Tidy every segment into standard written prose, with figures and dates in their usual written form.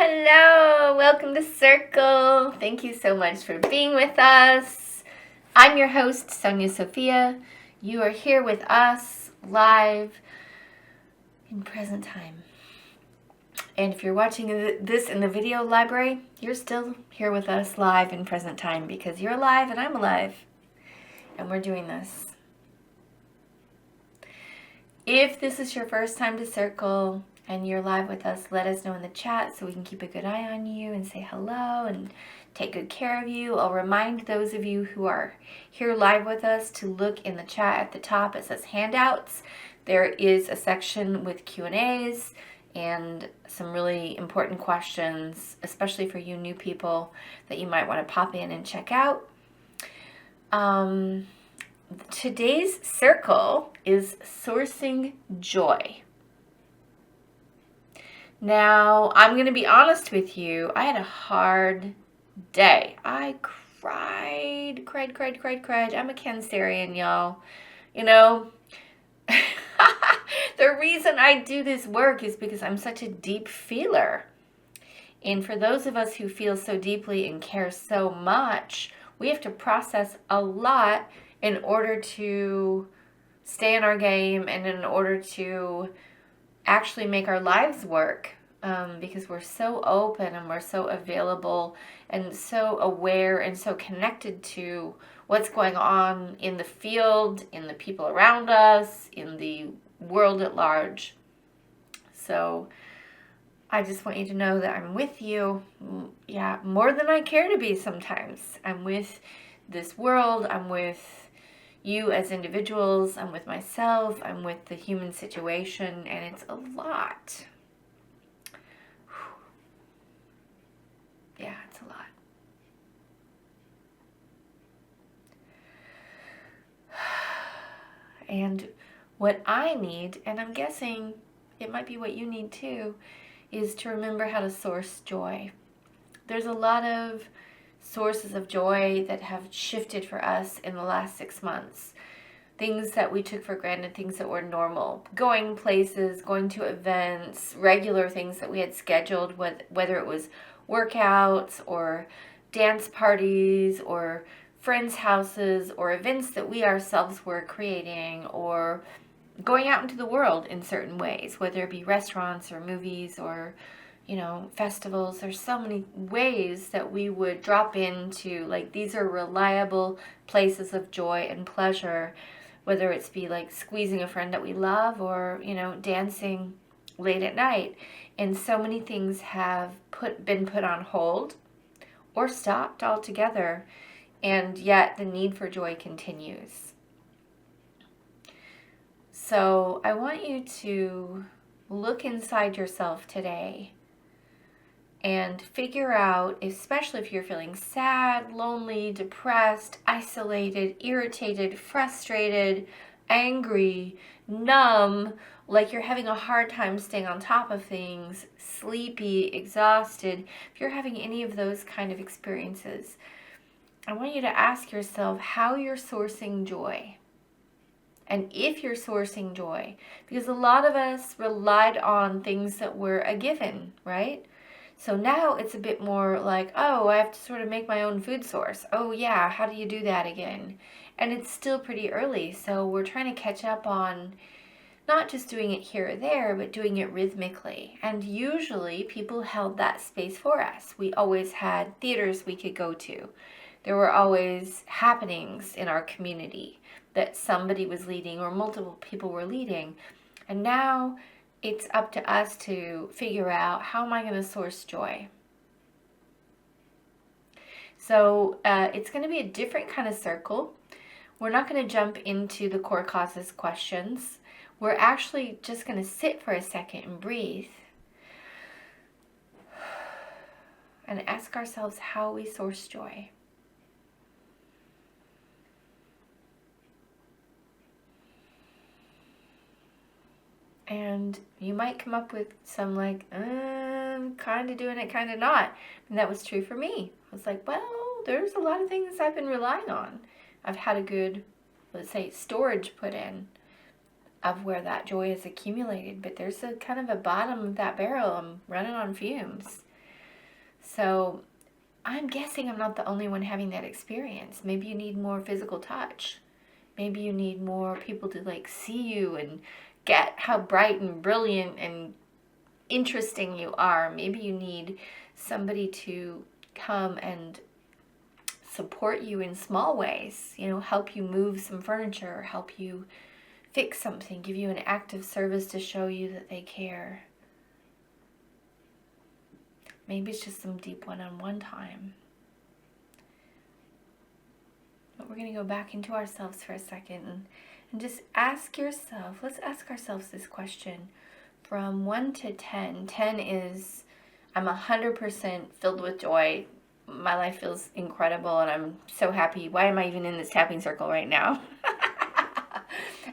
Hello, welcome to Circle. Thank you so much for being with us. I'm your host, Sonya Sophia. You are here with us live in present time. And if you're watching this in the video library, you're still here with us live in present time because you're alive and I'm alive. And we're doing this. If this is your first time to Circle and you're live with us, let us know in the chat so we can keep a good eye on you and say hello and take good care of you. I'll remind those of you who are here live with us to look in the chat at the top. It says handouts. There is a section with Q&As and some really important questions, especially for you new people that you might want to pop in and check out. Today's circle is sourcing joy. Now, I'm going to be honest with you. I had a hard day. I cried. I'm a Cancerian, y'all. You know, the reason I do this work is because I'm such a deep feeler. And for those of us who feel so deeply and care so much, we have to process a lot in order to stay in our game and in order to actually make our lives work, because we're so open and we're so available and so aware and so connected to what's going on in the field, in the people around us, in the world at large. So I just want you to know that I'm with you, more than I care to be sometimes. I'm with this world, I'm with you as individuals, I'm with myself, I'm with the human situation, and it's a lot. Yeah, it's a lot. And what I need, and I'm guessing it might be what you need too, is to remember how to source joy. There's a lot of sources of joy that have shifted for us in the last 6 months. Things that we took for granted, things that were normal. Going places, going to events, regular things that we had scheduled, whether it was workouts or dance parties or friends' houses or events that we ourselves were creating, or going out into the world in certain ways, whether it be restaurants or movies or festivals. There's so many ways that we would drop into, like, these are reliable places of joy and pleasure, whether it's be like squeezing a friend that we love or, dancing late at night. And so many things have been put on hold or stopped altogether, and yet the need for joy continues. So I want you to look inside yourself today and figure out, especially if you're feeling sad, lonely, depressed, isolated, irritated, frustrated, angry, numb, like you're having a hard time staying on top of things, sleepy, exhausted. If you're having any of those kind of experiences, I want you to ask yourself how you're sourcing joy. And if you're sourcing joy, because a lot of us relied on things that were a given, right? So now it's a bit more like, oh, I have to sort of make my own food source. Oh yeah, how do you do that again? And it's still pretty early, so we're trying to catch up on not just doing it here or there, but doing it rhythmically. And usually people held that space for us. We always had theaters we could go to. There were always happenings in our community that somebody was leading or multiple people were leading. And now it's up to us to figure out, how am I going to source joy? So it's going to be a different kind of circle. We're not going to jump into the core causes questions. We're actually just going to sit for a second and breathe and ask ourselves how we source joy. And you might come up with some like, kind of doing it, kind of not. And that was true for me. I was like, well, there's a lot of things I've been relying on. I've had a good, let's say, storage put in of where that joy is accumulated. But there's a kind of a bottom of that barrel. I'm running on fumes. So I'm guessing I'm not the only one having that experience. Maybe you need more physical touch. Maybe you need more people to like see you and get how bright and brilliant and interesting you are. Maybe you need somebody to come and support you in small ways, help you move some furniture, help you fix something, give you an active service to show you that they care. Maybe it's just some deep one-on-one time. But we're going to go back into ourselves for a second and just ask yourself, let's ask ourselves this question. From 1 to 10, 10 is I'm 100% filled with joy. My life feels incredible and I'm so happy. Why am I even in this tapping circle right now?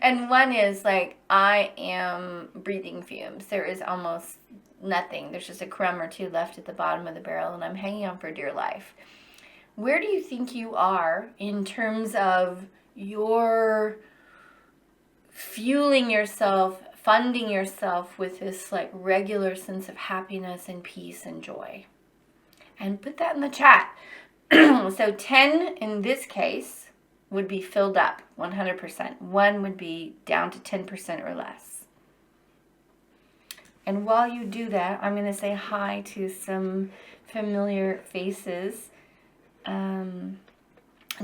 And 1 is like, I am breathing fumes. There is almost nothing. There's just a crumb or 2 left at the bottom of the barrel and I'm hanging on for dear life. Where do you think you are in terms of your fueling yourself, funding yourself with this like regular sense of happiness and peace and joy? And put that in the chat. So 10 in this case would be filled up 100%. 1 would be down to 10% or less. And while you do that, I'm going to say hi to some familiar faces.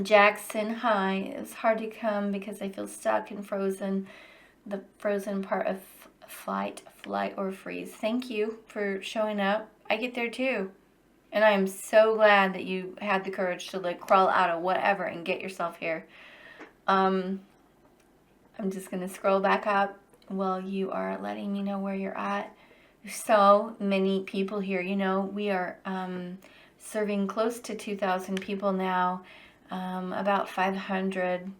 Jackson, hi. It's hard to come because I feel stuck and frozen. The frozen part of flight, or freeze. Thank you for showing up. I get there too. And I am so glad that you had the courage to like crawl out of whatever and get yourself here. I'm just going to scroll back up while you are letting me know where you're at. There's so many people here. We are serving close to 2,000 people now, about 500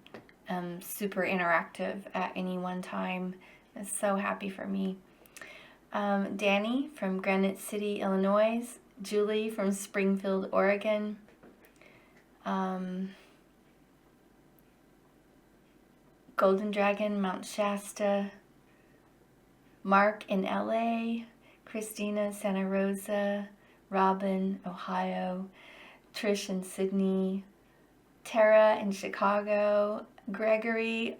super interactive at any one time. It's so happy for me. Danny from Granite City, Illinois. Julie from Springfield, Oregon. Golden Dragon, Mount Shasta. Mark in LA. Christina, Santa Rosa. Robin, Ohio. Trish in Sydney. Tara in Chicago. Gregory,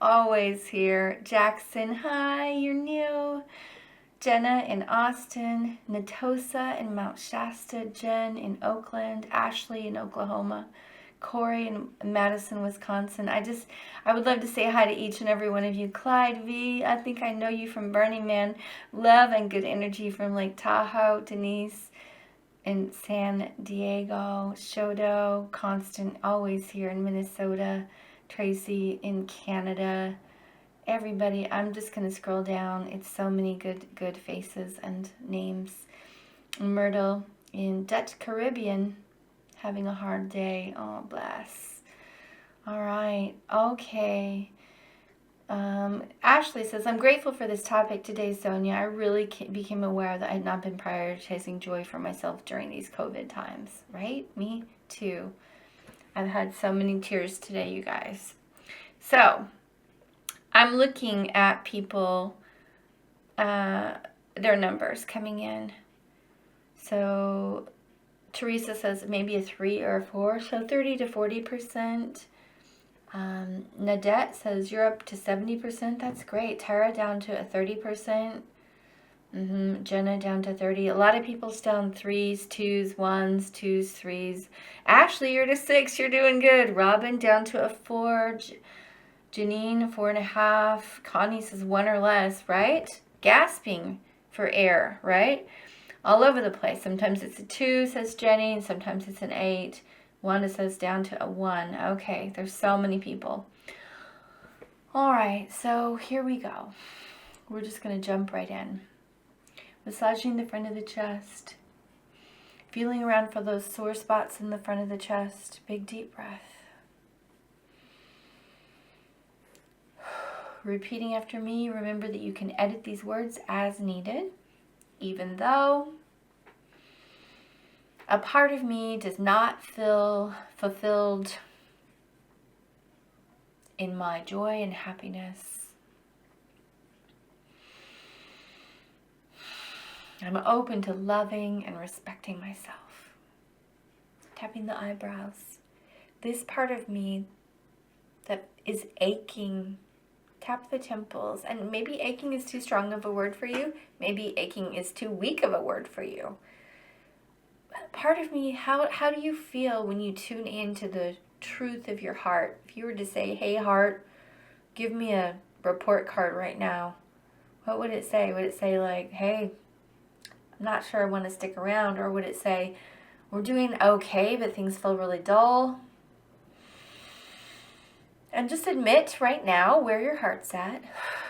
always here. Jackson, hi, you're new. Jenna in Austin, Natosa in Mount Shasta, Jen in Oakland, Ashley in Oklahoma, Corey in Madison, Wisconsin. I would love to say hi to each and every one of you. Clyde V, I think I know you from Burning Man. Love and good energy from Lake Tahoe. Denise in San Diego, Shodo, Constant, always here in Minnesota. Tracy in Canada. Everybody, I'm just going to scroll down. It's so many good faces and names. Myrtle in Dutch Caribbean, having a hard day. Oh, bless. All right. Okay. Ashley says, I'm grateful for this topic today, Sonya. I really became aware that I had not been prioritizing joy for myself during these COVID times. Right? Me too. I've had so many tears today, you guys. So, I'm looking at people, their numbers coming in. So Teresa says maybe a 3 or a 4, so 30 to 40%. Nadette says you're up to 70%. That's great. Tara down to a 30%. Jenna down to 30. A lot of people's down 3s, 2s, 1s, 2s, 3s. Ashley, you're to 6. You're doing good. Robin down to a 4. Janine, 4.5. Connie says 1 or less, right? Gasping for air, right? All over the place. Sometimes it's a 2, says Jenny, and sometimes it's an 8. Wanda says down to a 1. Okay, there's so many people. All right, so here we go. We're just going to jump right in. Massaging the front of the chest. Feeling around for those sore spots in the front of the chest. Big deep breath. Repeating after me, remember that you can edit these words as needed, even though a part of me does not feel fulfilled in my joy and happiness. I'm open to loving and respecting myself. Tapping the eyebrows. This part of me that is aching, tap the temples. And maybe aching is too strong of a word for you. Maybe aching is too weak of a word for you. Part of me, how do you feel when you tune into the truth of your heart? If you were to say, hey heart, give me a report card right now, what would it say? Would it say like, hey, I'm not sure I want to stick around? Or would it say, we're doing okay, but things feel really dull? And just admit right now where your heart's at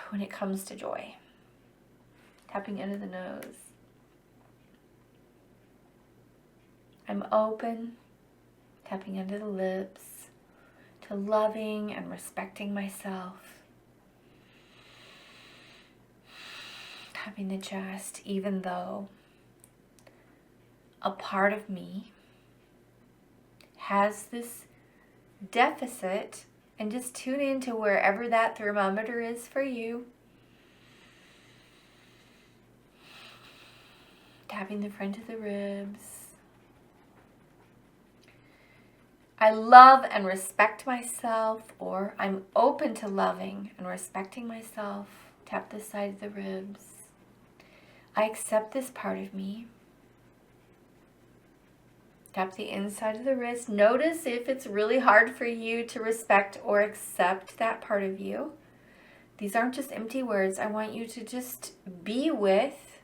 when it comes to joy. Tapping into the nose. I'm open, tapping into the lips, to loving and respecting myself. Tapping the chest, even though a part of me has this deficit, and just tune into wherever that thermometer is for you. Tapping the front of the ribs. I love and respect myself, or I'm open to loving and respecting myself. Tap the side of the ribs. I accept this part of me. Tap the inside of the wrist. Notice if it's really hard for you to respect or accept that part of you. These aren't just empty words. I want you to just be with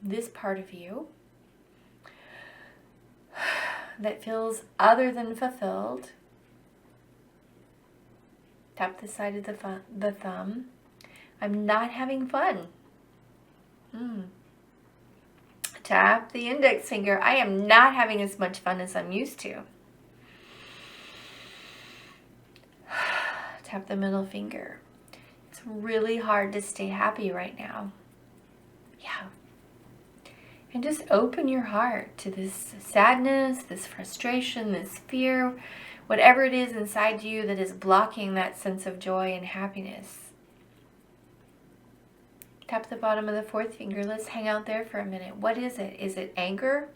this part of you that feels other than fulfilled. Tap the side of the thumb. I'm not having fun. Tap the index finger. I am not having as much fun as I'm used to. Tap the middle finger. It's really hard to stay happy right now. Yeah. And just open your heart to this sadness, this frustration, this fear, whatever it is inside you that is blocking that sense of joy and happiness. Tap the bottom of the fourth finger. Let's hang out there for a minute. What is it? Is it anger?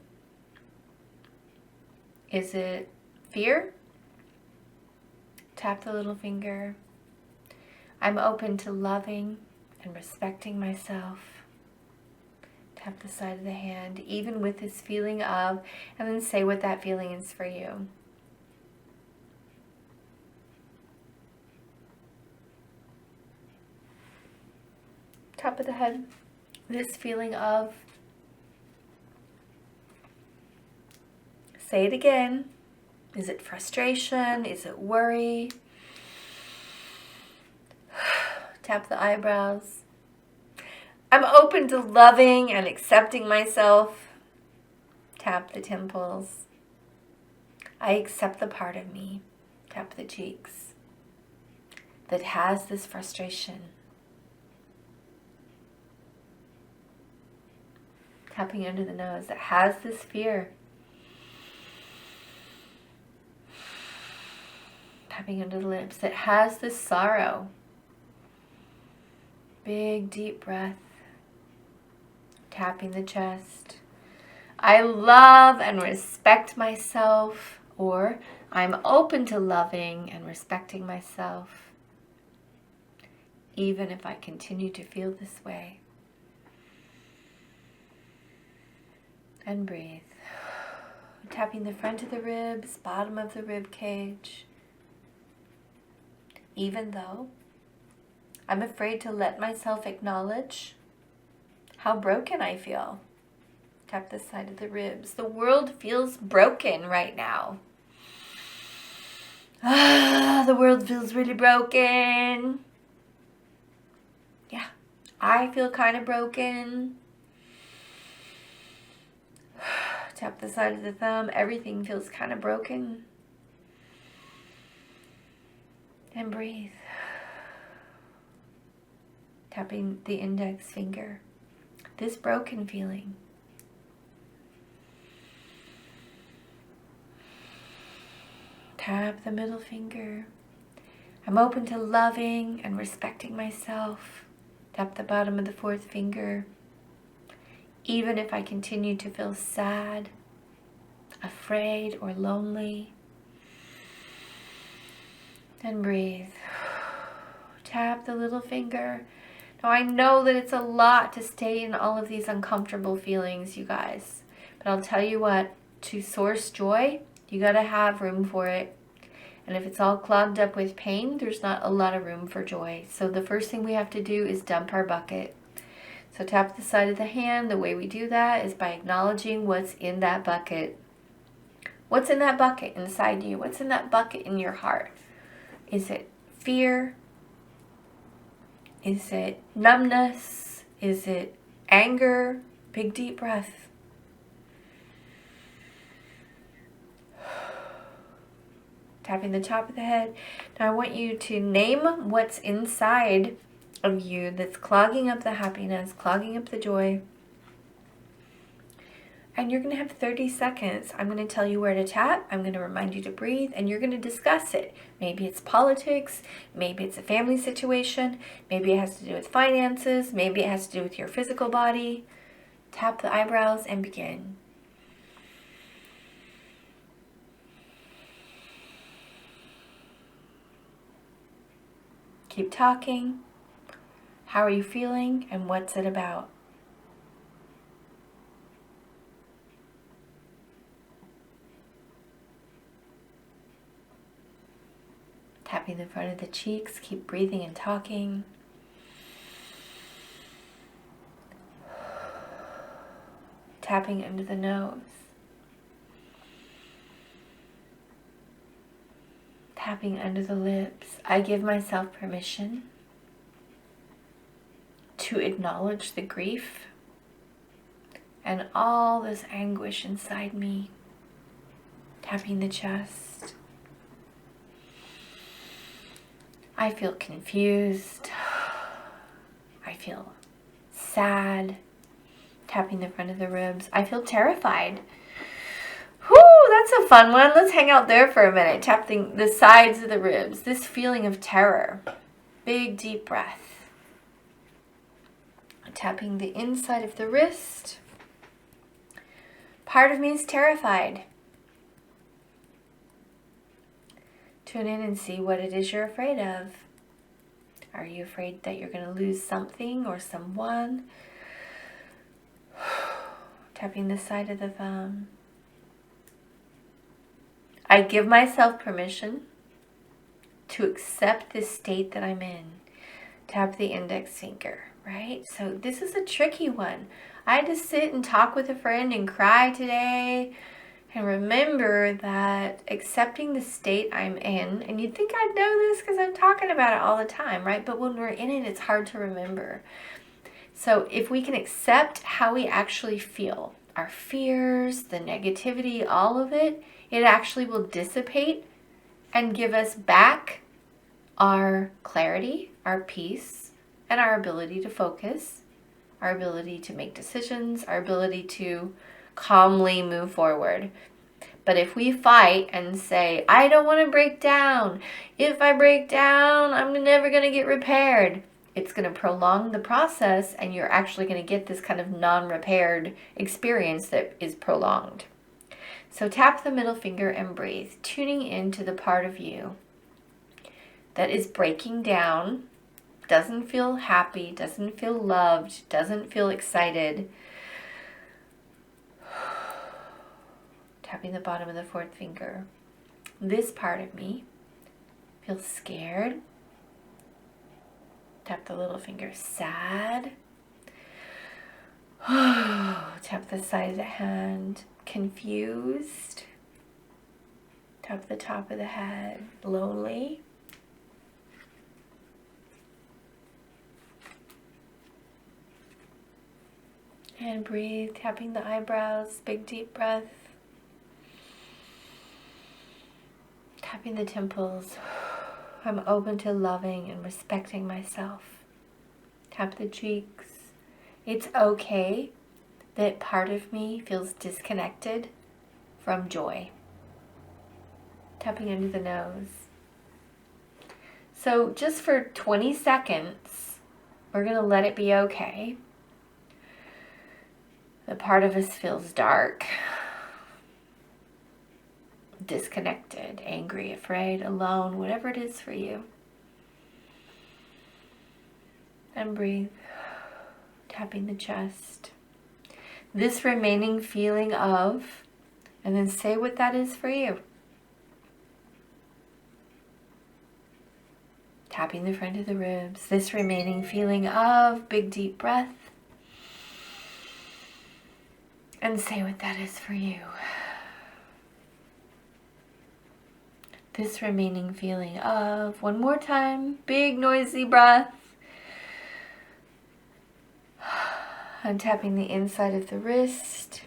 Is it fear? Tap the little finger. I'm open to loving and respecting myself. Tap the side of the hand, even with this feeling of, and then say what that feeling is for you. Top of the head, this feeling of, say it again. Is it frustration? Is it worry? Tap the eyebrows. I'm open to loving and accepting myself. Tap the temples. I accept the part of me. Tap the cheeks that has this frustration. Tapping under the nose that has this fear. Tapping under the lips that has this sorrow. Big deep breath. Tapping the chest. I love and respect myself, or I'm open to loving and respecting myself, even if I continue to feel this way. And breathe. Tapping the front of the ribs, bottom of the rib cage. Even though I'm afraid to let myself acknowledge how broken I feel. Tap the side of the ribs. The world feels broken right now. The world feels really broken. Yeah, I feel kind of broken. Tap the side of the thumb. Everything feels kind of broken. And breathe. Tapping the index finger. This broken feeling. Tap the middle finger. I'm open to loving and respecting myself. Tap the bottom of the fourth finger. even if I continue to feel sad, afraid, or lonely. And breathe. Tap the little finger. Now I know that it's a lot to stay in all of these uncomfortable feelings, you guys. But I'll tell you what, to source joy, you gotta have room for it. And if it's all clogged up with pain, there's not a lot of room for joy. So the first thing we have to do is dump our bucket. So tap the side of the hand. The way we do that is by acknowledging what's in that bucket. What's in that bucket inside you? What's in that bucket in your heart? Is it fear? Is it numbness? Is it anger? Big deep breath. Tapping the top of the head. Now I want you to name what's inside of you that's clogging up the happiness, clogging up the joy. And you're going to have 30 seconds. I'm going to tell you where to tap. I'm going to remind you to breathe, and you're going to discuss it. Maybe it's politics. Maybe it's a family situation. Maybe it has to do with finances. Maybe it has to do with your physical body. Tap the eyebrows and begin. Keep talking. How are you feeling, and what's it about? Tapping the front of the cheeks, keep breathing and talking. Tapping under the nose. Tapping under the lips. I give myself permission to acknowledge the grief and all this anguish inside me. Tapping the chest. I feel confused. I feel sad. Tapping the front of the ribs. I feel terrified. Whoo, that's a fun one. Let's hang out there for a minute. Tapping the sides of the ribs. This feeling of terror. Big deep breath. Tapping the inside of the wrist. Part of me is terrified. Tune in and see what it is you're afraid of. Are you afraid that you're going to lose something or someone? Tapping the side of the thumb. I give myself permission to accept this state that I'm in. Tap the index finger, right? So this is a tricky one. I had to sit and talk with a friend and cry today. And remember that accepting the state I'm in, and you'd think I'd know this because I'm talking about it all the time, right? But when we're in it, it's hard to remember. So if we can accept how we actually feel, our fears, the negativity, all of it, it actually will dissipate and give us back our clarity, our peace, and our ability to focus, our ability to make decisions, our ability to calmly move forward. But if we fight and say, I don't want to break down. If I break down, I'm never going to get repaired. It's going to prolong the process, and you're actually going to get this kind of non-repaired experience that is prolonged. So tap the middle finger and breathe, tuning into the part of you that is breaking down, doesn't feel happy, doesn't feel loved, doesn't feel excited. Tapping the bottom of the fourth finger. This part of me feels scared. Tap the little finger, sad. Tap the side of the hand, confused. Tap the top of the head, lonely. And breathe, tapping the eyebrows, big deep breath. Tapping the temples. I'm open to loving and respecting myself. Tap the cheeks. It's okay that part of me feels disconnected from joy. Tapping under the nose. So just for 20 seconds, we're going to let it be okay. The part of us feels dark, disconnected, angry, afraid, alone, whatever it is for you. And breathe, tapping the chest. This remaining feeling of, and then say what that is for you. Tapping the front of the ribs. This remaining feeling of, big deep breath. And say what that is for you. This remaining feeling of, one more time, big noisy breath. I'm tapping the inside of the wrist.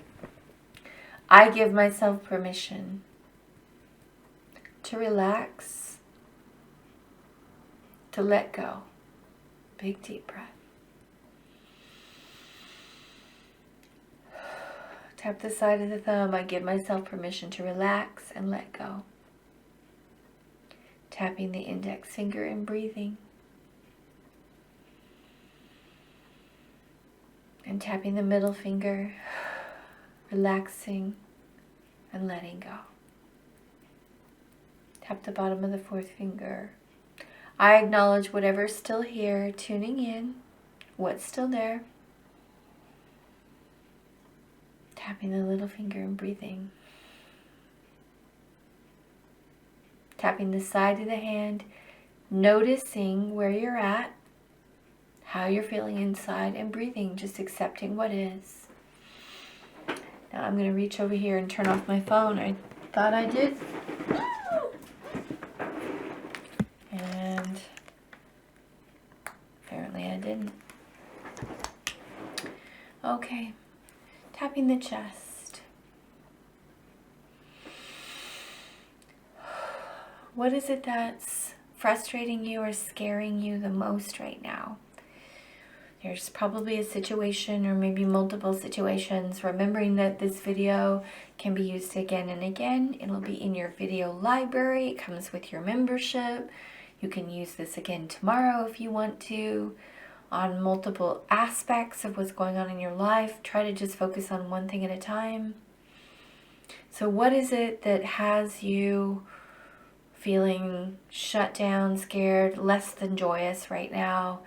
I give myself permission to relax, to let go. Big deep breath. Tap the side of the thumb. I give myself permission to relax and let go. Tapping the index finger and breathing. And tapping the middle finger, relaxing and letting go. Tap the bottom of the fourth finger. I acknowledge whatever's still here, tuning in, what's still there. Tapping the little finger and breathing. Tapping the side of the hand, noticing where you're at, how you're feeling inside, and breathing, just accepting what is. Now I'm going to reach over here and turn off my phone. I thought I did. And apparently I didn't. Okay. Tapping the chest. What is it that's frustrating you or scaring you the most right now? There's probably a situation or maybe multiple situations. Remembering that this video can be used again and again. It'll be in your video library. It comes with your membership. You can use this again tomorrow if you want to, on multiple aspects of what's going on in your life. Try to just focus on one thing at a time. So what is it that has you feeling shut down, scared, less than joyous right now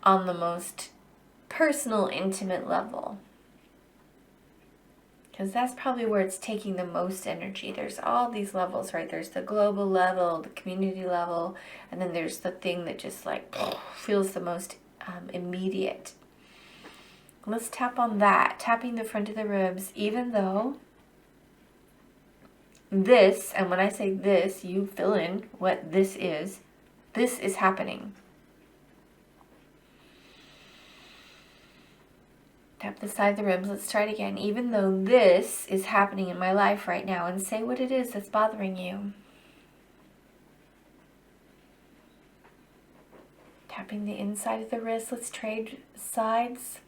on the most personal, intimate level? Because that's probably where it's taking the most energy. There's all these levels, right? There's the global level, the community level, and then there's the thing that just like feels the most immediate. Let's tap on that, tapping the front of the ribs, even though this, and when I say this, you fill in what this is happening. Tap the side of the ribs. Let's try it again. Even though this is happening in my life right now, and say what it is that's bothering you. Tapping the inside of the wrist. Let's trade sides.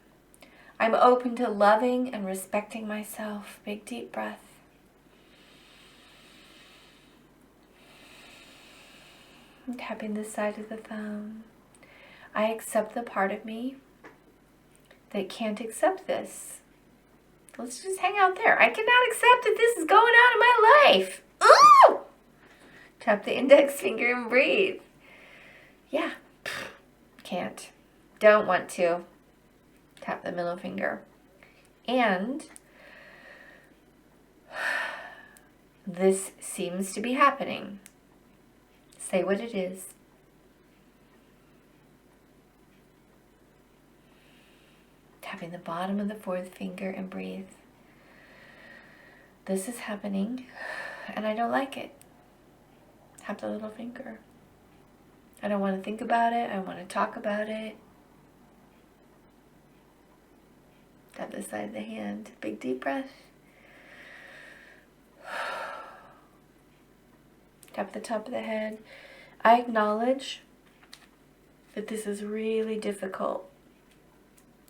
I'm open to loving and respecting myself. Big deep breath. And tapping the side of the thumb. I accept the part of me that can't accept this. Let's just hang out there. I cannot accept that this is going on in my life. Ooh! Tap the index finger and breathe. Yeah. Can't. Don't want to. Tap the middle finger. And this seems to be happening. Say what it is. Tapping the bottom of the fourth finger and breathe. This is happening and I don't like it. Tap the little finger. I don't want to think about it. I want to talk about it. Tap the side of the hand. Big deep breath. Tap the top of the head. I acknowledge that this is really difficult.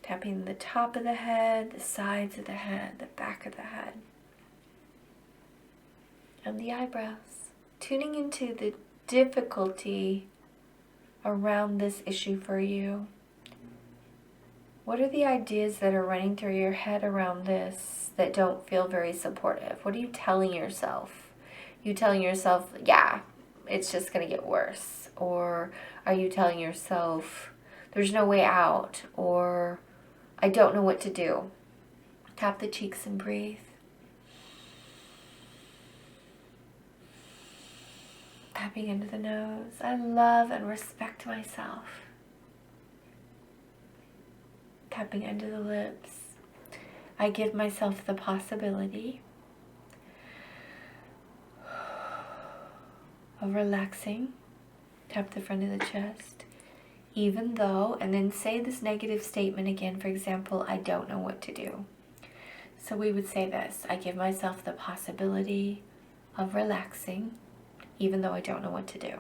Tapping the top of the head, the sides of the head, the back of the head, and the eyebrows. Tuning into the difficulty around this issue for you. What are the ideas that are running through your head around this that don't feel very supportive? What are you telling yourself? You telling yourself, yeah, it's just going to get worse? Or are you telling yourself, there's no way out? Or I don't know what to do? Tap the cheeks and breathe. Tapping into the nose. I love and respect myself. Tapping into the lips. I give myself the possibility of relaxing. Tap the front of the chest. Even though, and then say this negative statement again. For example, I don't know what to do. So we would say this: I give myself the possibility of relaxing, even though I don't know what to do.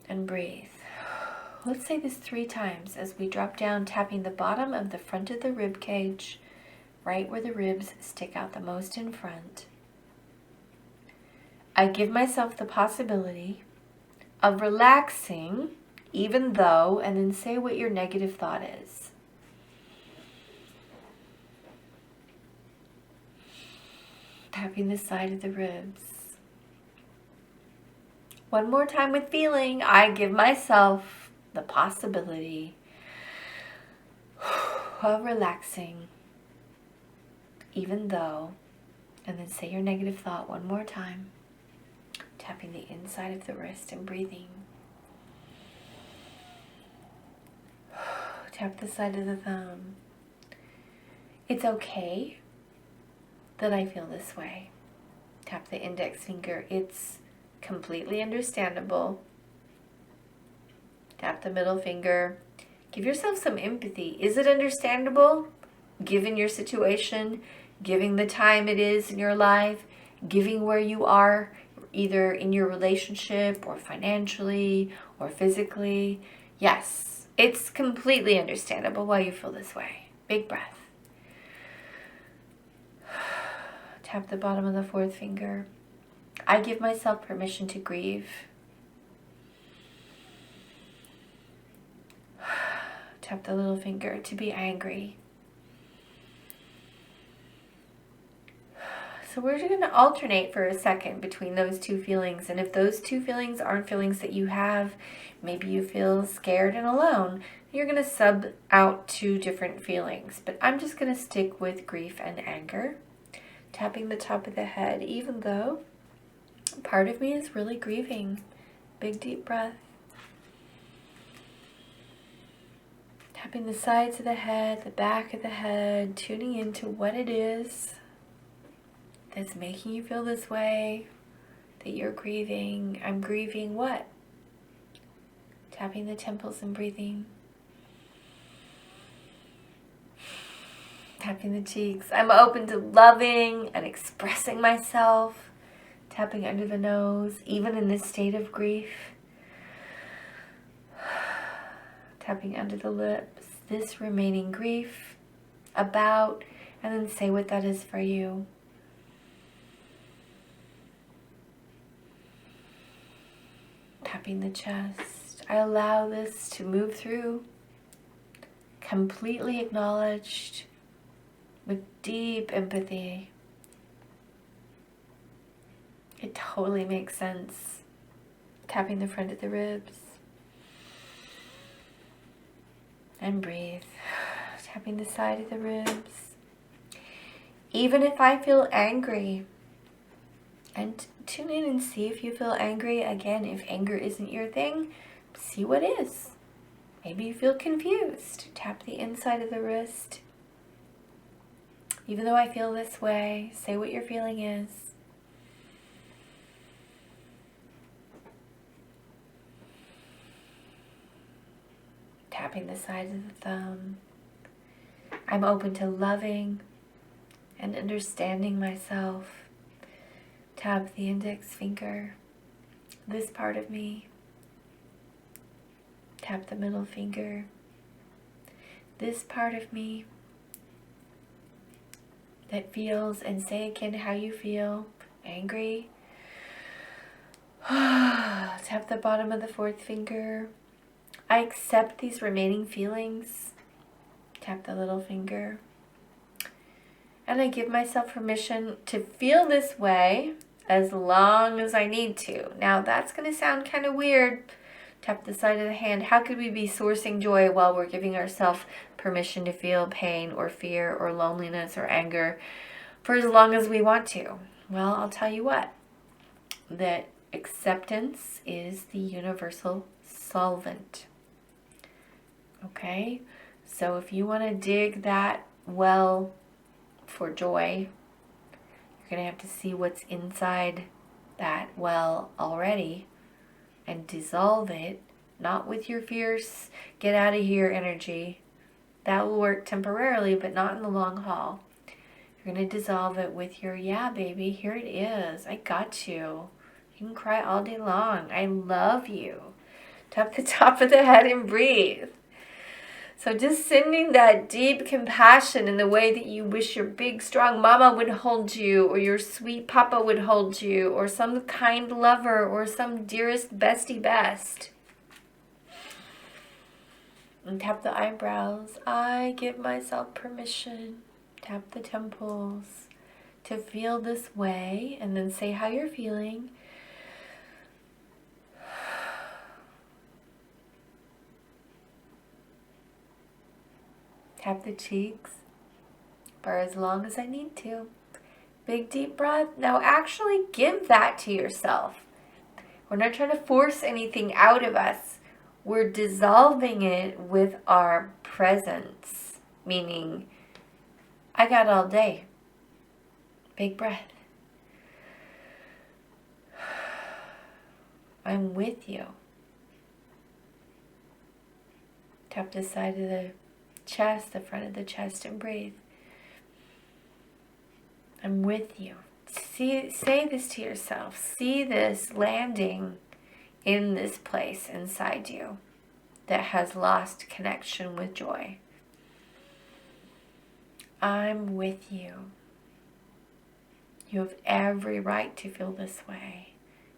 And breathe. Let's say this 3 times as we drop down, tapping the bottom of the front of the rib cage, right where the ribs stick out the most in front. I give myself the possibility of relaxing, even though, and then say what your negative thought is. Tapping the side of the ribs. One more time with feeling. I give myself the possibility of relaxing, even though, and then say your negative thought one more time. Tapping the inside of the wrist and breathing. Tap the side of the thumb. It's okay that I feel this way. Tap the index finger. It's completely understandable. Tap the middle finger. Give yourself some empathy. Is it understandable, given your situation, given the time it is in your life, given where you are, either in your relationship or financially or physically? Yes, it's completely understandable why you feel this way. Big breath. Tap the bottom of the 4th finger. I give myself permission to grieve. Tap the little finger, to be angry. So we're going to alternate for a second between those 2 feelings. And if those 2 feelings aren't feelings that you have, maybe you feel scared and alone, you're going to sub out 2 different feelings. But I'm just going to stick with grief and anger. Tapping the top of the head, even though part of me is really grieving. Big deep breath. Tapping the sides of the head, the back of the head, tuning into what it is that's making you feel this way, that you're grieving. I'm grieving what? Tapping the temples and breathing. Tapping the cheeks. I'm open to loving and expressing myself. Tapping under the nose, even in this state of grief. Tapping under the lips, this remaining grief about, and then say what that is for you. Tapping the chest. I allow this to move through, completely acknowledged, with deep empathy. It totally makes sense. Tapping the front of the ribs. And breathe. Tapping the side of the ribs. Even if I feel angry, and tune in and see if you feel angry. Again, if anger isn't your thing, see what is. Maybe you feel confused. Tap the inside of the wrist. Even though I feel this way, say what your feeling is. Tapping the sides of the thumb. I'm open to loving and understanding myself. Tap the index finger, this part of me. Tap the middle finger, this part of me that feels, and say again how you feel. Angry. Tap the bottom of the 4th finger. I accept these remaining feelings. Tap the little finger. And I give myself permission to feel this way as long as I need to. Now that's going to sound kind of weird. Tap the side of the hand. How could we be sourcing joy while we're giving ourselves permission to feel pain or fear or loneliness or anger for as long as we want to? Well, I'll tell you what. That acceptance is the universal solvent. Okay? So if you want to dig that well for joy, you're going to have to see what's inside that well already and dissolve it, not with your fierce, get out of here energy. That will work temporarily, but not in the long haul. You're going to dissolve it with your, yeah, baby, here it is. I got you. You can cry all day long. I love you. Tap the top of the head and breathe. So just sending that deep compassion in the way that you wish your big, strong mama would hold you, or your sweet papa would hold you, or some kind lover, or some dearest bestie best. And tap the eyebrows. I give myself permission. Tap the temples to feel this way, and then say how you're feeling. Tap the cheeks for as long as I need to. Big deep breath. Now actually give that to yourself. We're not trying to force anything out of us. We're dissolving it with our presence. Meaning, I got all day. Big breath. I'm with you. Tap the side of the chest, the front of the chest, and breathe. I'm with you. Say this to yourself. See this landing in this place inside you that has lost connection with joy. I'm with you. You have every right to feel this way.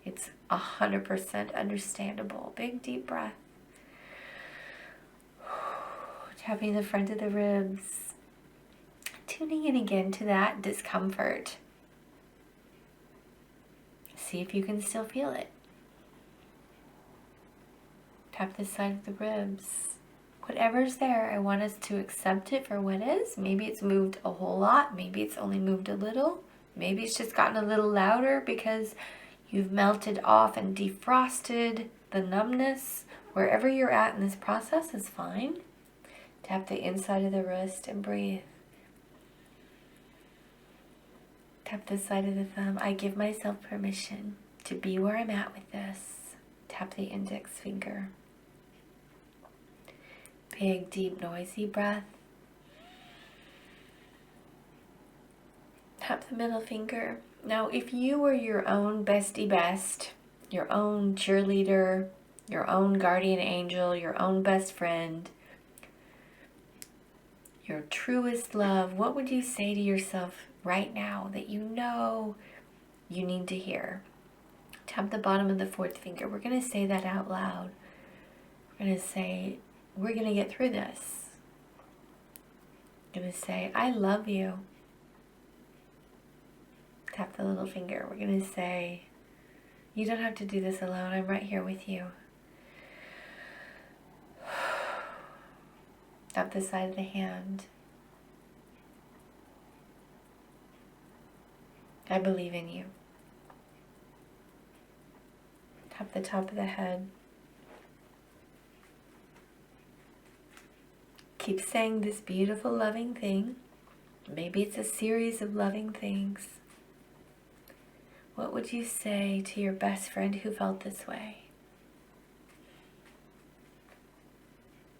It's 100% understandable. Big deep breath. Tapping the front of the ribs, tuning in again to that discomfort. See if you can still feel it. Tap the side of the ribs. Whatever's there, I want us to accept it for what is. Maybe it's moved a whole lot. Maybe it's only moved a little. Maybe it's just gotten a little louder because you've melted off and defrosted the numbness. Wherever you're at in this process is fine. Tap the inside of the wrist and breathe. Tap the side of the thumb. I give myself permission to be where I'm at with this. Tap the index finger. Big, deep, noisy breath. Tap the middle finger. Now, if you were your own bestie best, your own cheerleader, your own guardian angel, your own best friend, your truest love, what would you say to yourself right now that you know you need to hear? Tap the bottom of the fourth finger. We're going to say that out loud. We're going to say, we're going to get through this. We're going to say, I love you. Tap the little finger. We're going to say, you don't have to do this alone. I'm right here with you. Tap the side of the hand. I believe in you. Tap the top of the head. Keep saying this beautiful, loving thing. Maybe it's a series of loving things. What would you say to your best friend who felt this way?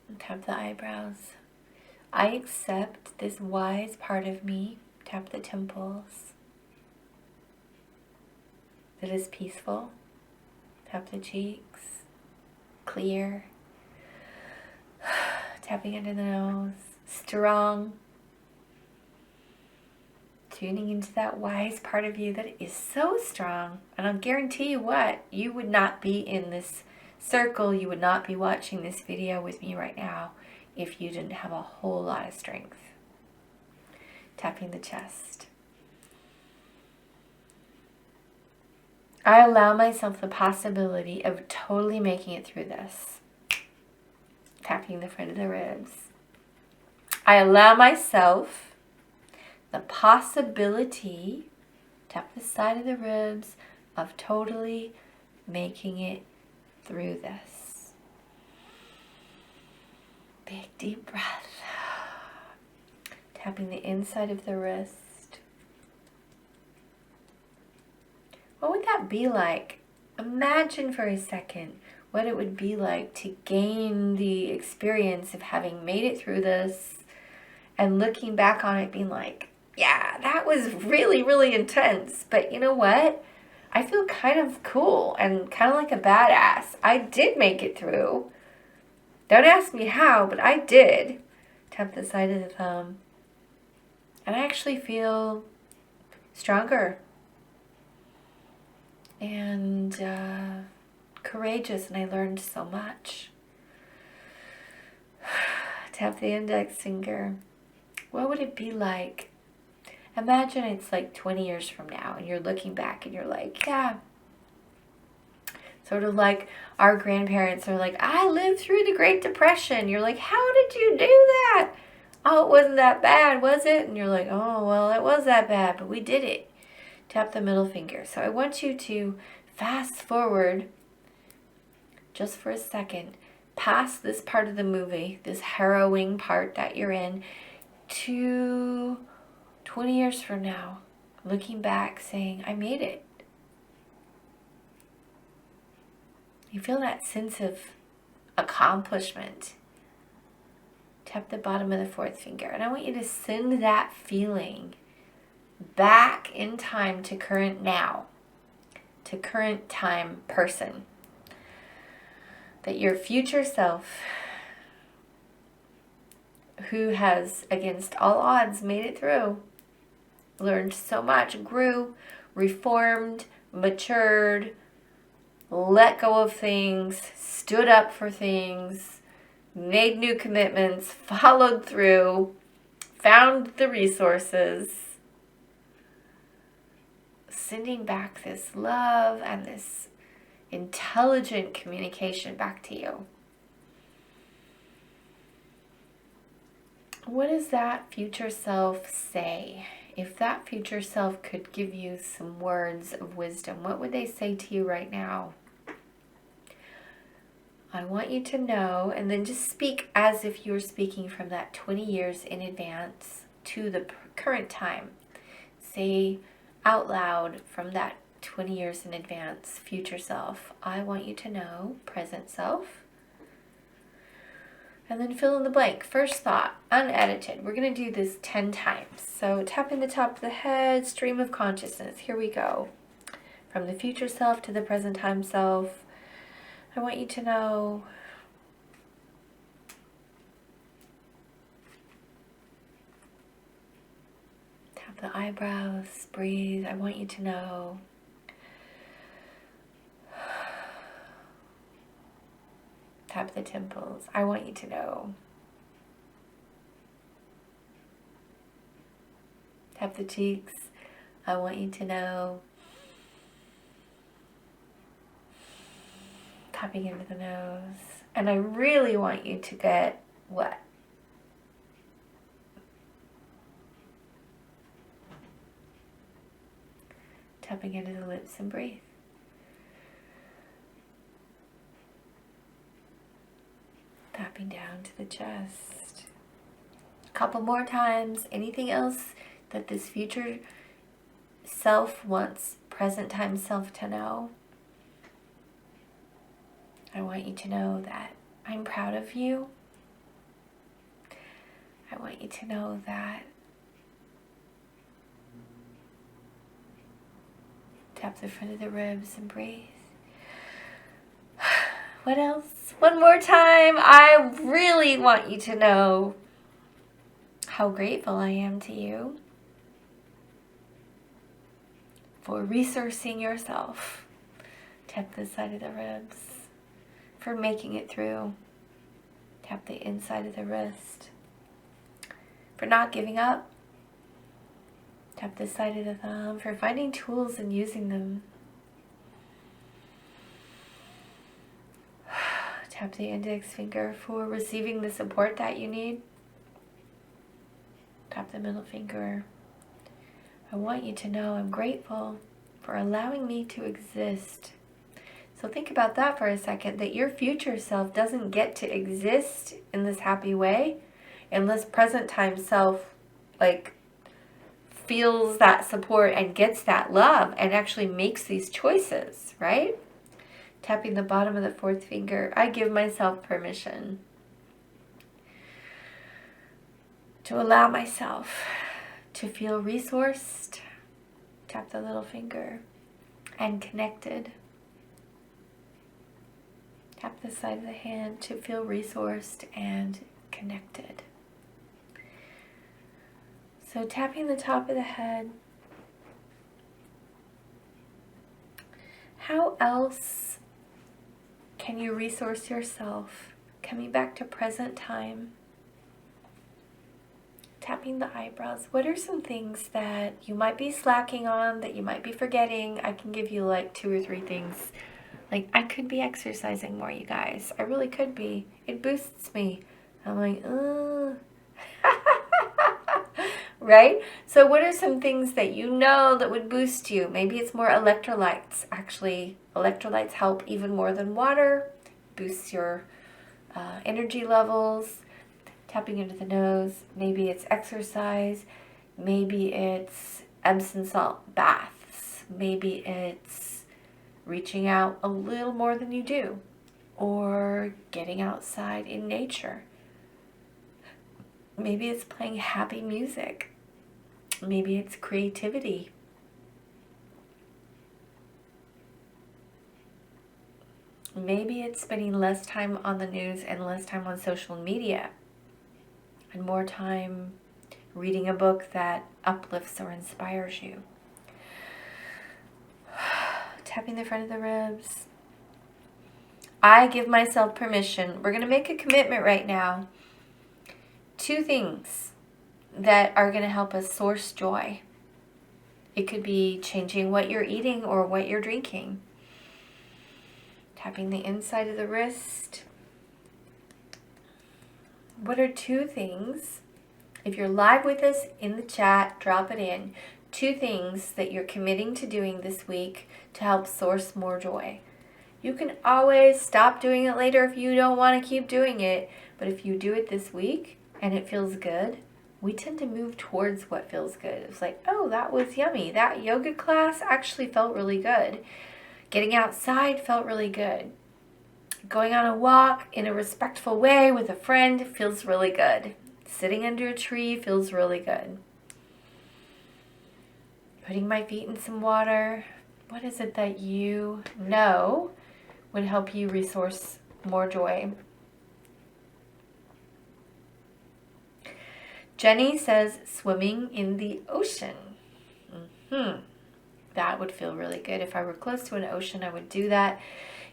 And tap the eyebrows. I accept this wise part of me. Tap the temples. That is peaceful. Tap the cheeks. Clear. Tapping under the nose. Strong. Tuning into that wise part of you that is so strong. And I'll guarantee you what, you would not be in this circle, you would not be watching this video with me right now if you didn't have a whole lot of strength. Tapping the chest. I allow myself the possibility of totally making it through this. Tapping the front of the ribs. I allow myself the possibility, tap the side of the ribs, of totally making it through this. Big deep breath. Tapping the inside of the wrist. What would that be like? Imagine for a second what it would be like to gain the experience of having made it through this and looking back on it being like, yeah, that was really, really intense. But you know what? I feel kind of cool and kind of like a badass. I did make it through. Don't ask me how, but I did. Tap the side of the thumb. And I actually feel stronger and courageous, and I learned so much. Tap the index finger. What would it be like? Imagine it's like 20 years from now and you're looking back and you're like, yeah. Sort of like our grandparents are like, I lived through the Great Depression. You're like, how did you do that? Oh, it wasn't that bad, was it? And you're like, oh, well, it was that bad, but we did it. Tap the middle finger. So I want you to fast forward just for a second, past this part of the movie, this harrowing part that you're in, to 20 years from now, looking back saying, I made it. You feel that sense of accomplishment. Tap the bottom of the fourth finger. And I want you to send that feeling back in time to current now, to current time person. That your future self, who has, against all odds, made it through, learned so much, grew, reformed, matured, let go of things, stood up for things, made new commitments, followed through, found the resources, sending back this love and this intelligent communication back to you. What does that future self say? If that future self could give you some words of wisdom, what would they say to you right now? I want you to know, and then just speak as if you were speaking from that 20 years in advance to the current time. Say out loud from that 20 years in advance, future self, I want you to know, present self. And then fill in the blank. First thought, unedited. We're going to do this 10 times. So tapping the top of the head, stream of consciousness. Here we go. From the future self to the present time self. I want you to know tap the eyebrows, breathe. I want you to know tap the temples. I want you to know. Tap the cheeks. I want you to know. Tapping into the nose. And I really want you to get wet. Tapping into the lips and breathe. Tapping down to the chest. A couple more times. Anything else that this future self wants present time self to know? I want you to know that I'm proud of you. I want you to know that. Tap the front of the ribs and breathe. What else? One more time. I really want you to know how grateful I am to you for resourcing yourself. Tap the side of the ribs. for making it through. Tap the inside of the wrist. For not giving up. Tap the side of the thumb. For finding tools and using them. Tap the index finger for receiving the support that you need. Tap the middle finger. I want you to know I'm grateful for allowing me to exist. So think about that for a second, that your future self doesn't get to exist in this happy way unless present time self feels that support and gets that love and actually makes these choices, right? Tapping the bottom of the fourth finger, I give myself permission to allow myself to feel resourced. Tap the little finger. And connected. Tap the side of the hand to feel resourced and connected. So tapping the top of the head. How else can you resource yourself? Coming back to present time. Tapping the eyebrows. What are some things that you might be slacking on, that you might be forgetting? I can give you like 2 or 3 things. Like, I could be exercising more, you guys. I really could be. It boosts me. I'm like, right? So what are some things that you know that would boost you? Maybe it's more electrolytes. Actually, electrolytes help even more than water. Boosts your energy levels. Tapping into the nose. Maybe it's exercise. Maybe it's Epsom salt baths. Maybe it's reaching out a little more than you do. Or getting outside in nature. Maybe it's playing happy music. Maybe it's creativity. Maybe it's spending less time on the news and less time on social media. And more time reading a book that uplifts or inspires you. Tapping the front of the ribs. I give myself permission. We're going to make a commitment right now. 2 things that are going to help us source joy. It could be changing what you're eating or what you're drinking. Tapping the inside of the wrist. What are 2 things, if you're live with us in the chat, drop it in, 2 things that you're committing to doing this week to help source more joy. You can always stop doing it later if you don't want to keep doing it, but if you do it this week and it feels good, we tend to move towards what feels good. It's like, oh, that was yummy. That yoga class actually felt really good. Getting outside felt really good. Going on a walk in a respectful way with a friend feels really good. Sitting under a tree feels really good. Putting my feet in some water. What is it that you know would help you resource more joy? Jenny says swimming in the ocean. That would feel really good. If I were close to an ocean, I would do that.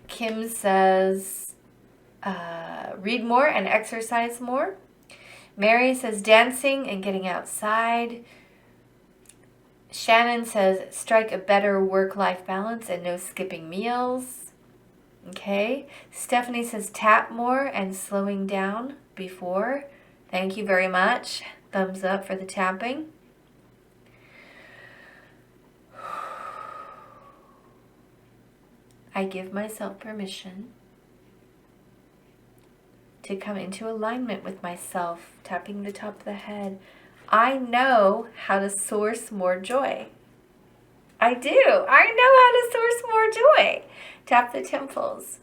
Kim says read more and exercise more. Mary says dancing and getting outside. Shannon says strike a better work-life balance and no skipping meals. Okay. Stephanie says tap more and slowing down before. Thank you very much. Thumbs up for the tapping. I give myself permission to come into alignment with myself, tapping the top of the head. I know how to source more joy. I do. I know how to source more joy. Tap the temples.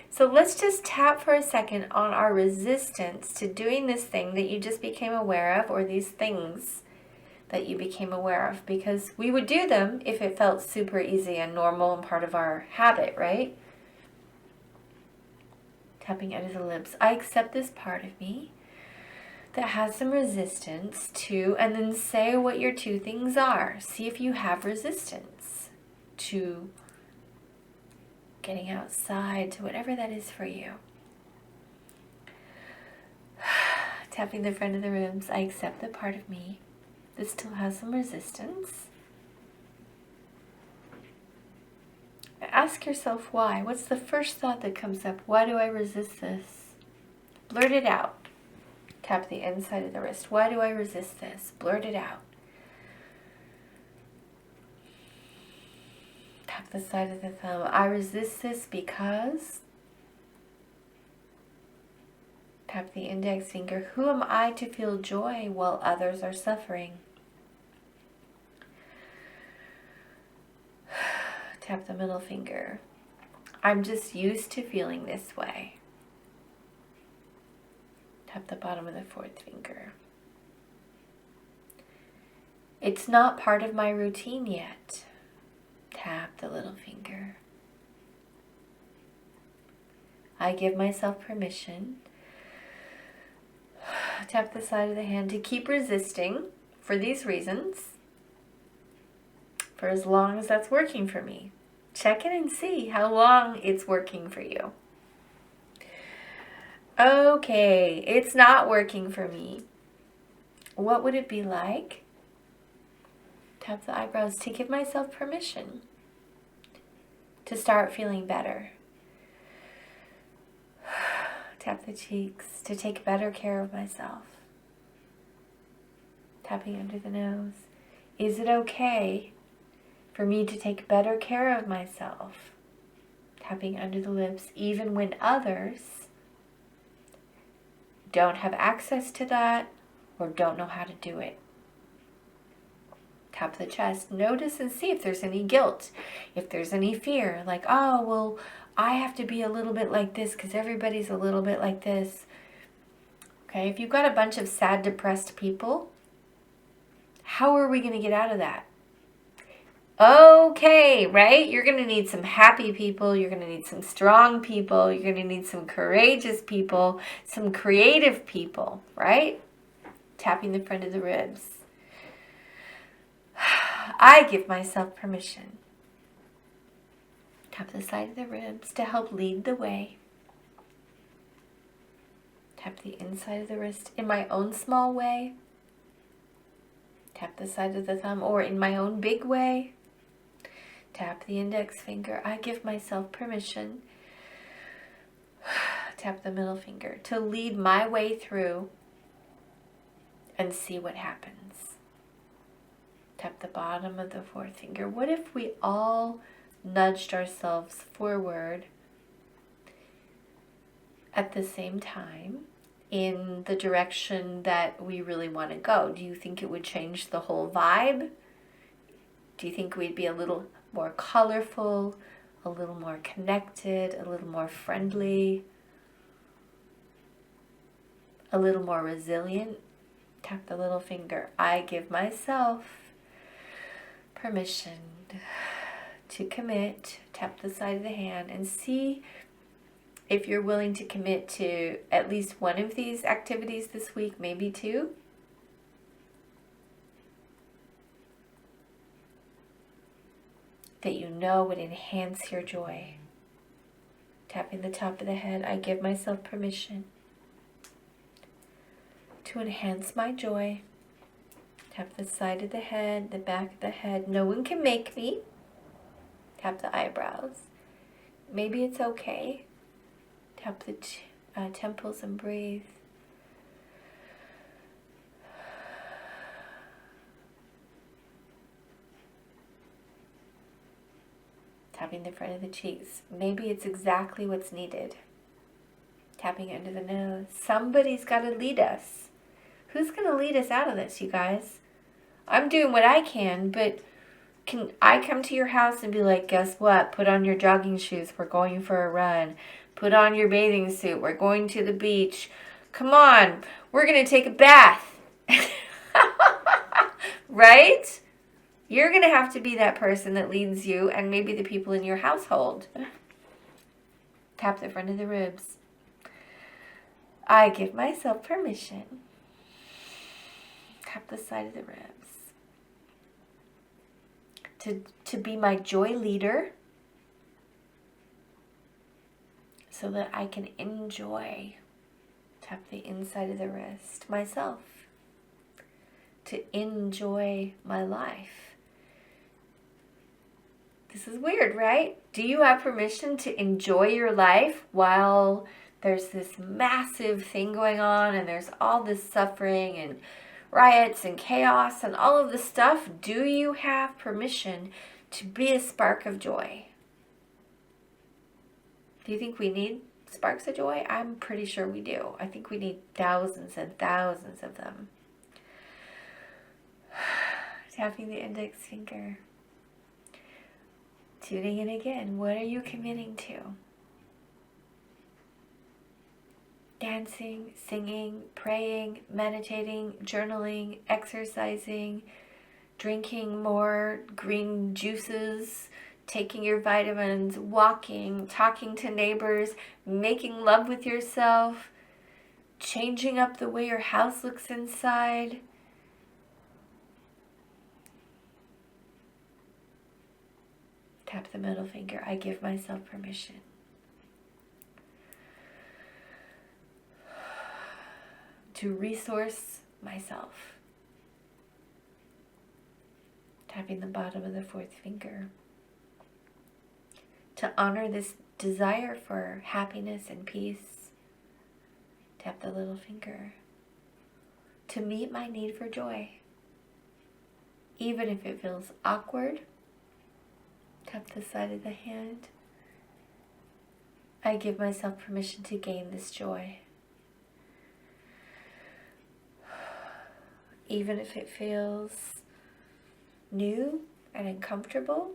So let's just tap for a second on our resistance to doing this thing that you just became aware of, or these things that you became aware of, because we would do them if it felt super easy and normal and part of our habit, right? Tapping out of the lips. I accept this part of me that has some resistance to, and then say what your 2 things are. See if you have resistance to getting outside to whatever that is for you. Tapping the front of the ribs. I accept the part of me that still has some resistance. Ask yourself why. What's the first thought that comes up? Why do I resist this? Blurt it out. Tap the inside of the wrist. Why do I resist this? Blurt it out. Tap the side of the thumb. I resist this because... Tap the index finger. Who am I to feel joy while others are suffering? Tap the middle finger. I'm just used to feeling this way. Tap the bottom of the fourth finger. It's not part of my routine yet. Tap the little finger. I give myself permission. Tap the side of the hand to keep resisting for these reasons, for as long as that's working for me. Check it and see how long it's working for you. Okay, it's not working for me. What would it be like? Tap the eyebrows to give myself permission to start feeling better. Tap the cheeks to take better care of myself. Tapping under the nose. Is it okay for me to take better care of myself? Tapping under the lips, even when others don't have access to that or don't know how to do it. Tap the chest. Notice and see if there's any guilt, if there's any fear, like, oh, well, I have to be a little bit like this because everybody's a little bit like this. Okay, if you've got a bunch of sad, depressed people, how are we going to get out of that? Okay, right? You're going to need some happy people. You're going to need some strong people. You're going to need some courageous people, some creative people, right? Tapping the front of the ribs. I give myself permission. Tap the side of the ribs to help lead the way. Tap the inside of the wrist in my own small way. Tap the side of the thumb, or in my own big way. Tap the index finger. I give myself permission. Tap the middle finger to lead my way through and see what happens. Tap the bottom of the fourth finger. What if we all nudged ourselves forward at the same time in the direction that we really want to go? Do you think it would change the whole vibe? Do you think we'd be a little more colorful, a little more connected, a little more friendly, a little more resilient? Tap the little finger. I give myself permission to commit. Tap the side of the hand and see if you're willing to commit to at least one of these activities this week, maybe two. That you know would enhance your joy. Tapping the top of the head, I give myself permission to enhance my joy. Tap the side of the head, the back of the head. No one can make me. Tap the eyebrows. Maybe it's okay. Tap the temples and breathe. Tapping the front of the cheeks. Maybe it's exactly what's needed. Tapping under the nose. Somebody's got to lead us. Who's going to lead us out of this, you guys? I'm doing what I can, but can I come to your house and be like, guess what? Put on your jogging shoes. We're going for a run. Put on your bathing suit. We're going to the beach. Come on. We're going to take a bath. Right? You're going to have to be that person that leads you and maybe the people in your household. Tap the front of the ribs. I give myself permission. Tap the side of the ribs. To be my joy leader. so that I can enjoy. Tap the inside of the wrist. Myself. To enjoy my life. This is weird, right? Do you have permission to enjoy your life while there's this massive thing going on and there's all this suffering and riots and chaos and all of this stuff? Do you have permission to be a spark of joy? Do you think we need sparks of joy? I'm pretty sure we do. I think we need thousands and thousands of them. Tapping the index finger. Tuning in again. What are you committing to? Dancing, singing, praying, meditating, journaling, exercising, drinking more green juices, taking your vitamins, walking, talking to neighbors, making love with yourself, changing up the way your house looks inside. Tap the middle finger. I give myself permission. To resource myself. Tapping the bottom of the fourth finger. To honor this desire for happiness and peace. Tap the little finger. To meet my need for joy. Even if it feels awkward. Tap the side of the hand. I give myself permission to gain this joy. Even if it feels new and uncomfortable.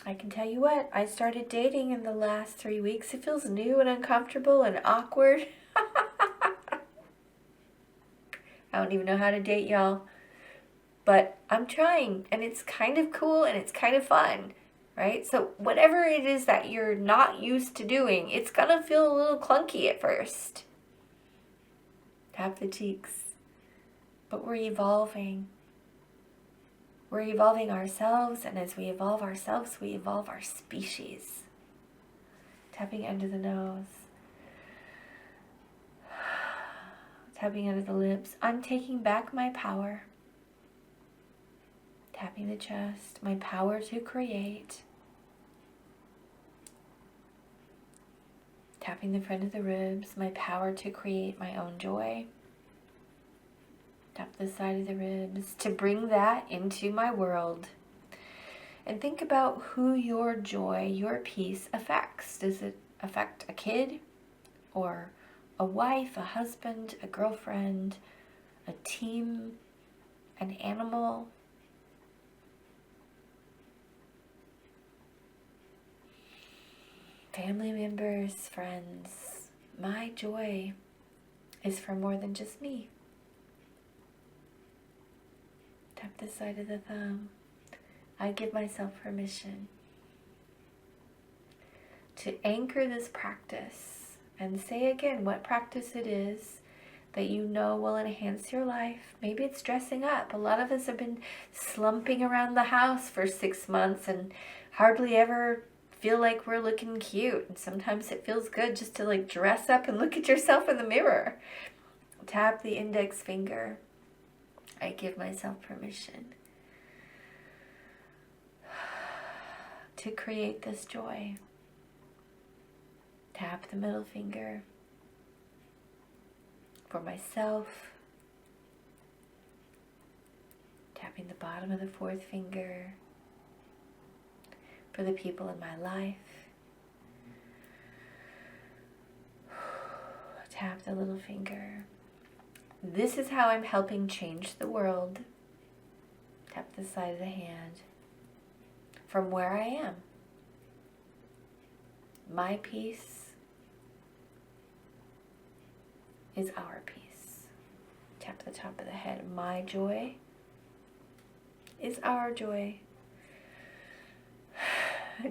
I can tell you what, I started dating in the last 3 weeks. It feels new and uncomfortable and awkward. I don't even know how to date, y'all. But I'm trying, and it's kind of cool and it's kind of fun, right? So whatever it is that you're not used to doing, it's gonna feel a little clunky at first. Tap the cheeks. But we're evolving. We're evolving ourselves, and as we evolve ourselves, we evolve our species. Tapping under the nose. Tapping under the lips. I'm taking back my power. Tapping the chest, my power to create. Tapping the front of the ribs, my power to create my own joy. Tap the side of the ribs, to bring that into my world. And think about who your joy, your peace affects. Does it affect a kid? Or a wife, a husband, a girlfriend, a team, an animal? Family members, friends. My joy is for more than just me. Tap the side of the thumb. I give myself permission to anchor this practice and say again what practice it is that you know will enhance your life. Maybe it's dressing up. A lot of us have been slumping around the house for 6 months and hardly ever feel like we're looking cute. And sometimes it feels good just to like dress up and look at yourself in the mirror. Tap the index finger. I give myself permission to create this joy. Tap the middle finger for myself. Tapping the bottom of the fourth finger for the people in my life. Tap the little finger. This is how I'm helping change the world. Tap the side of the hand. From where I am. My peace is our peace. Tap the top of the head. My joy is our joy.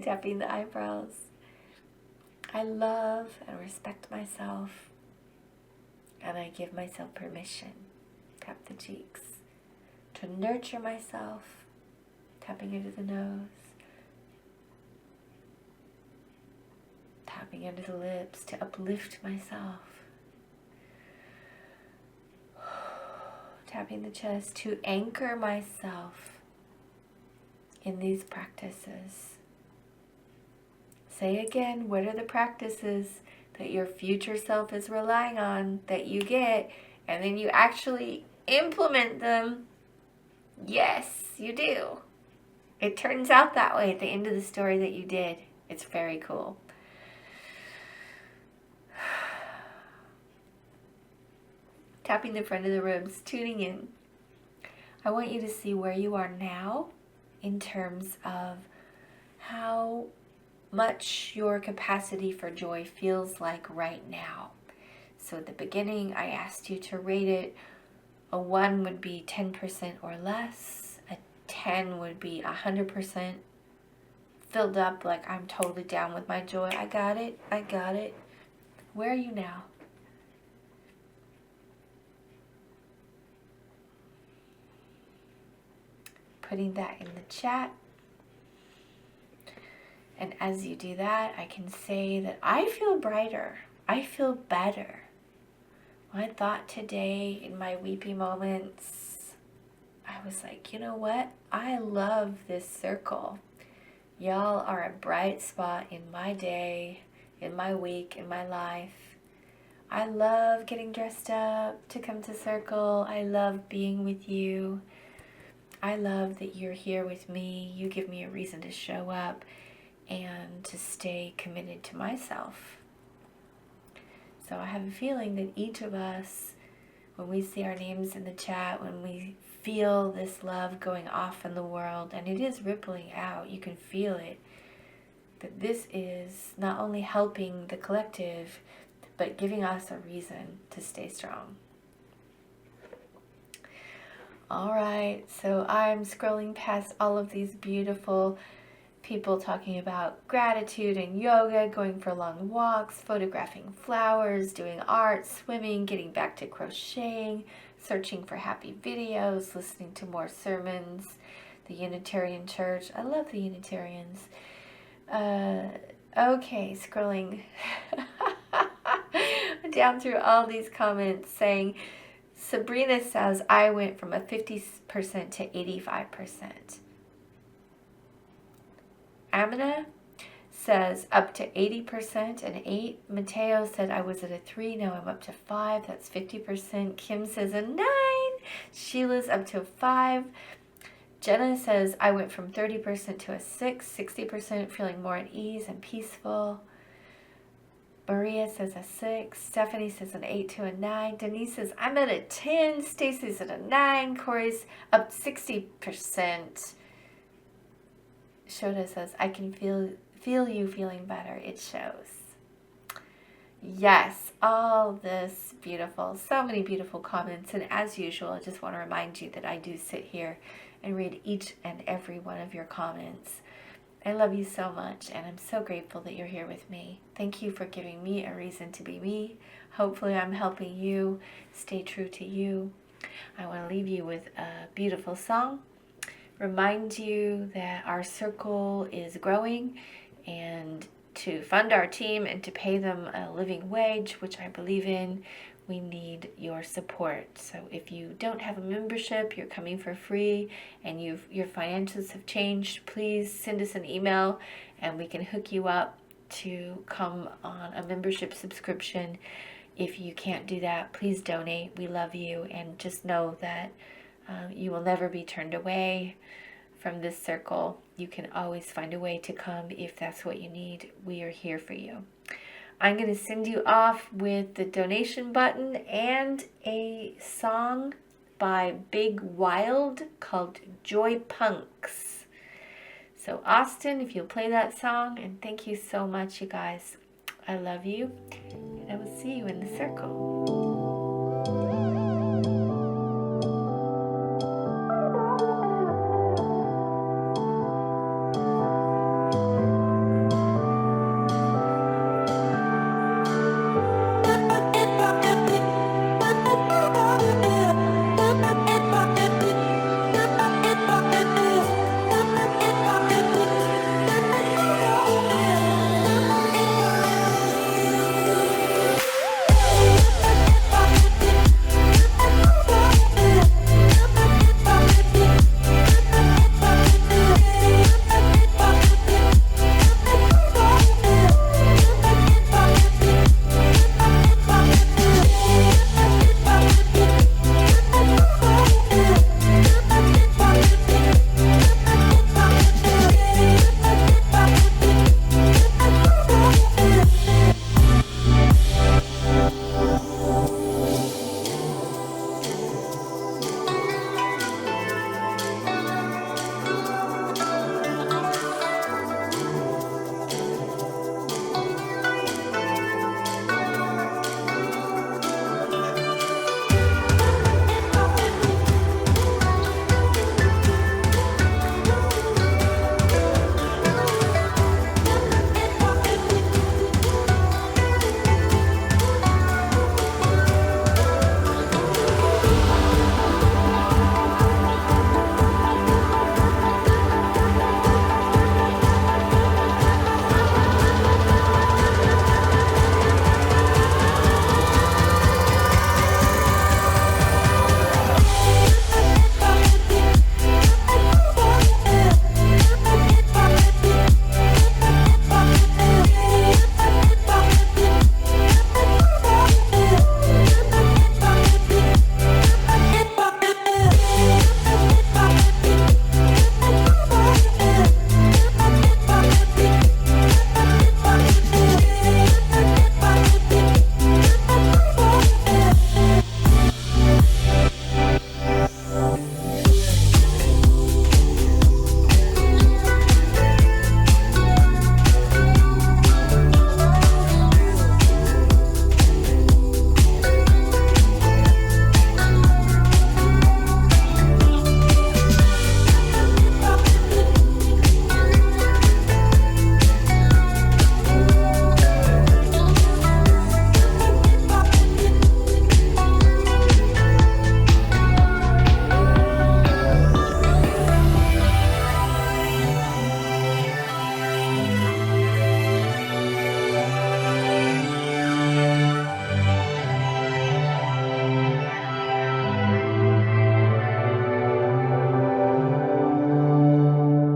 Tapping the eyebrows. I love and respect myself. And I give myself permission. Tap the cheeks. To nurture myself. Tapping into the nose. Coming under the lips to uplift myself. Tapping the chest to anchor myself in these practices. Say again, what are the practices that your future self is relying on that you get, and then you actually implement them? Yes, you do. It turns out that way at the end of the story that you did. It's very cool. Tapping the front of the ribs, tuning in. I want you to see where you are now in terms of how much your capacity for joy feels like right now. So at the beginning, I asked you to rate it. A 1 would be 10% or less. A 10 would be 100% filled up, like I'm totally down with my joy. I got it. I got it. Where are you now? Putting that in the chat. And as you do that, I can say that I feel brighter. I feel better. I thought today in my weepy moments, I was like, you know what? I love this circle. Y'all are a bright spot in my day, in my week, in my life. I love getting dressed up to come to circle. I love being with you. I love that you're here with me. You give me a reason to show up and to stay committed to myself. So I have a feeling that each of us, when we see our names in the chat, when we feel this love going off in the world, and it is rippling out, you can feel it, that this is not only helping the collective, but giving us a reason to stay strong. All right, so I'm scrolling past all of these beautiful people talking about gratitude and yoga, going for long walks, photographing flowers, doing art, swimming, getting back to crocheting, searching for happy videos, listening to more sermons, the Unitarian Church. I love the Unitarians. Okay, scrolling down through all these comments saying, Sabrina says, I went from a 50% to 85%. Amina says up to 80%, an 8. Mateo said I was at a 3, now I'm up to 5, that's 50%. Kim says a 9. Sheila's up to a 5. Jenna says I went from 30% to a 6, 60%, feeling more at ease and peaceful. Maria says a 6. Stephanie says an 8 to a 9. Denise says I'm at a 10. Stacy's at a 9. Corey's up 60%. Shoda says, I can feel you feeling better. It shows. Yes, all this beautiful, so many beautiful comments. And as usual, I just want to remind you that I do sit here and read each and every one of your comments. I love you so much, and I'm so grateful that you're here with me. Thank you for giving me a reason to be me. Hopefully I'm helping you stay true to you. I want to leave you with a beautiful song. Remind you that our circle is growing, and to fund our team and to pay them a living wage, which I believe in, we need your support. So if you don't have a membership, you're coming for free, and your finances have changed, please send us an email and we can hook you up to come on a membership subscription. If you can't do that, please donate. We love you, and just know that you will never be turned away from this circle. You can always find a way to come if that's what you need. We are here for you. I'm going to send you off with the donation button and a song by Big Wild called Joy Punks. So Austin, if you'll play that song, and thank you so much, you guys. I love you, and I will see you in the circle.